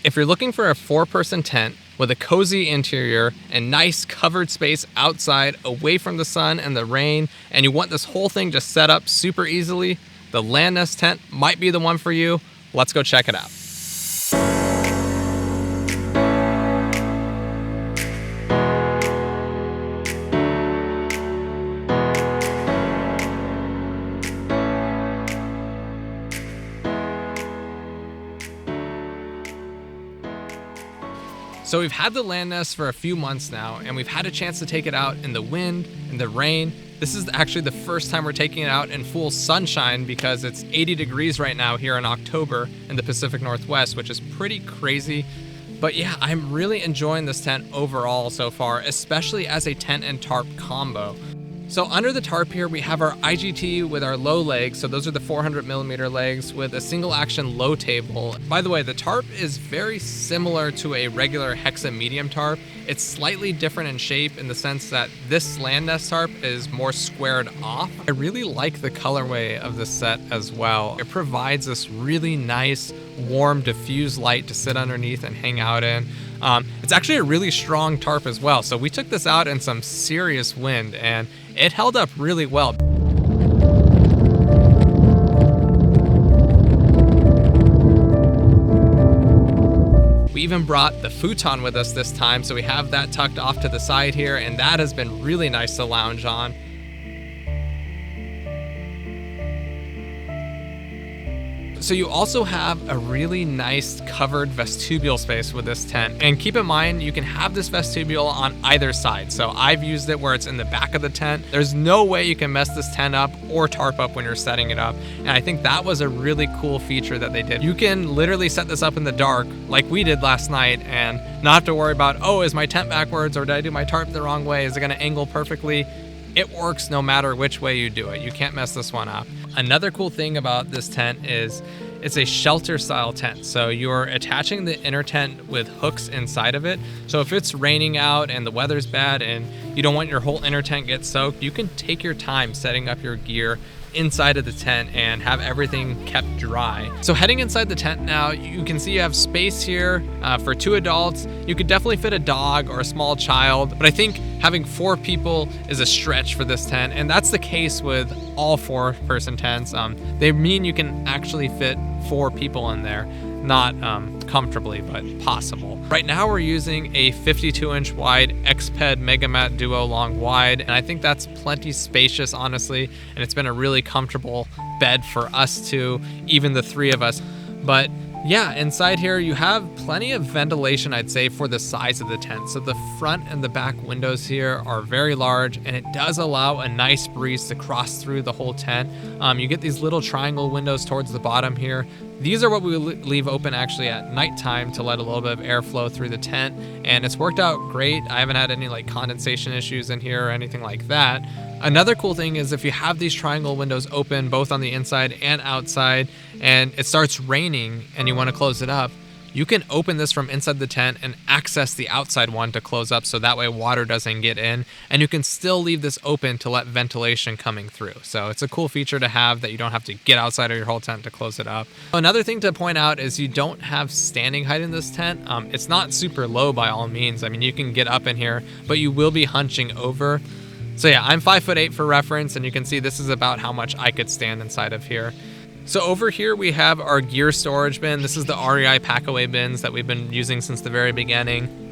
If you're looking for a 4-person tent with a cozy interior and nice covered space outside away from the sun and the rain, and you want this whole thing just set up super easily, the Landnest tent might be the one for you. Let's go check it out. So we've had the Landnest for a few months now, and we've had a chance to take it out in the wind, in the rain. This is actually the first time we're taking it out in full sunshine because it's 80 degrees right now here in October in the Pacific Northwest, which is pretty crazy. But yeah, I'm really enjoying this tent overall so far, especially as a tent and tarp combo. So under the tarp here, we have our IGT with our low legs. So those are the 400mm legs with a single action low table. By the way, the tarp is very similar to a regular Hexa medium tarp. It's slightly different in shape in the sense that this Landnest tarp is more squared off. I really like the colorway of this set as well. It provides this really nice, warm, diffuse light to sit underneath and hang out in. It's actually a really strong tarp as well. So we took this out in some serious wind and it held up really well. We even brought the futon with us this time, so we have that tucked off to the side here, and that has been really nice to lounge on. So you also have a really nice covered vestibule space with this tent. And keep in mind, you can have this vestibule on either side. So I've used it where it's in the back of the tent. There's no way you can mess this tent up or tarp up when you're setting it up. And I think that was a really cool feature that they did. You can literally set this up in the dark like we did last night and not have to worry about, oh, is my tent backwards or did I do my tarp the wrong way? Is it gonna angle perfectly? It works no matter which way you do it. You can't mess this one up. Another cool thing about this tent is it's a shelter style tent. So you're attaching the inner tent with hooks inside of it. So if it's raining out and the weather's bad and you don't want your whole inner tent get soaked, you can take your time setting up your gear inside of the tent and have everything kept dry. So heading inside the tent now, you can see you have space here for 2 adults. You could definitely fit a dog or a small child, but I think having 4 people is a stretch for this tent, and that's the case with all 4-person tents. They mean you can actually fit 4 people in there, not comfortably, but possible. Right now we're using a 52-inch wide Xped Megamat Duo long wide, and I think that's plenty spacious, honestly, and it's been a really comfortable bed for us two, even the 3 of us. But yeah, inside here you have plenty of ventilation, I'd say, for the size of the tent. So the front and the back windows here are very large, and it does allow a nice breeze to cross through the whole tent. You get these little triangle windows towards the bottom here. These are what we leave open actually at nighttime to let a little bit of airflow through the tent, and it's worked out great. I haven't had any like condensation issues in here or anything like that. Another cool thing is if you have these triangle windows open both on the inside and outside, and it starts raining and you want to close it up, you can open this from inside the tent and access the outside one to close up, so that way water doesn't get in, and you can still leave this open to let ventilation coming through. So it's a cool feature to have that you don't have to get outside of your whole tent to close it up. Another thing to point out is you don't have standing height in this tent. It's not super low by all means. I mean, you can get up in here, but you will be hunching over. So yeah, I'm 5'8" for reference, and you can see this is about how much I could stand inside of here. So over here we have our gear storage bin. This is the REI packaway bins that we've been using since the very beginning.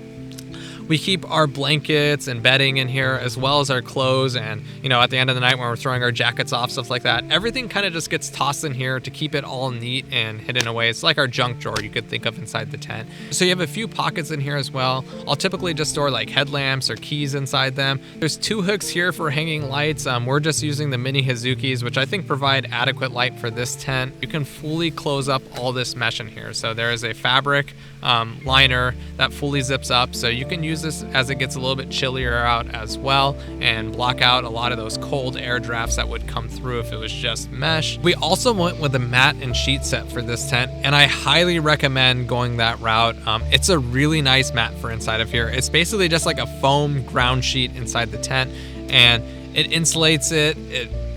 We keep our blankets and bedding in here, as well as our clothes, and at the end of the night when we're throwing our jackets off, stuff like that, everything kind of just gets tossed in here to keep it all neat and hidden away. It's like our junk drawer you could think of inside the tent. So you have a few pockets in here as well. I'll typically just store like headlamps or keys inside them. There's 2 hooks here for hanging lights. We're just using the mini Hazukis, which I think provide adequate light for this tent. You can fully close up all this mesh in here. So there is a fabric liner that fully zips up, so you can use this as it gets a little bit chillier out as well and block out a lot of those cold air drafts that would come through if it was just mesh. We also went with a mat and sheet set for this tent, and I highly recommend going that route. It's a really nice mat for inside of here. It's basically just like a foam ground sheet inside the tent, and it insulates it.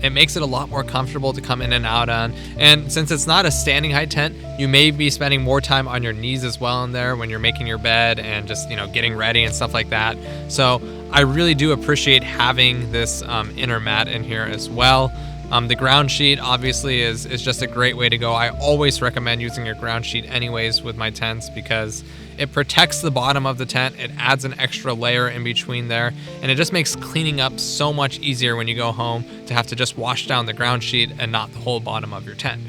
It It makes it a lot more comfortable to come in and out on. And since it's not a standing height tent, you may be spending more time on your knees as well in there when you're making your bed and just, getting ready and stuff like that. So I really do appreciate having this inner mat in here as well. The ground sheet obviously is just a great way to go. I always recommend using your ground sheet anyways with my tents because it protects the bottom of the tent. It adds an extra layer in between there, and it just makes cleaning up so much easier when you go home to have to just wash down the ground sheet and not the whole bottom of your tent.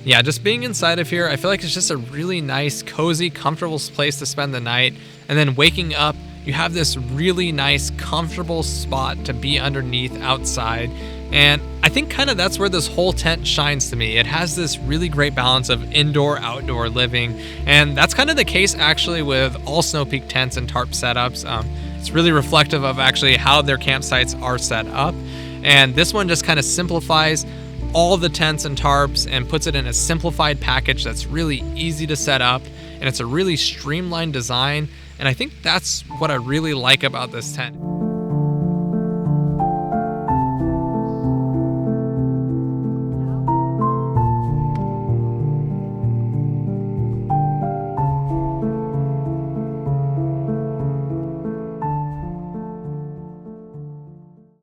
Yeah, just being inside of here, I feel like it's just a really nice, cozy, comfortable place to spend the night. And then waking up, you have this really nice, comfortable spot to be underneath outside. And I think kind of that's where this whole tent shines to me. It has this really great balance of indoor, outdoor living. And that's kind of the case actually with all Snow Peak tents and tarp setups. It's really reflective of actually how their campsites are set up. And this one just kind of simplifies all the tents and tarps and puts it in a simplified package that's really easy to set up. And it's a really streamlined design. And I think that's what I really like about this tent.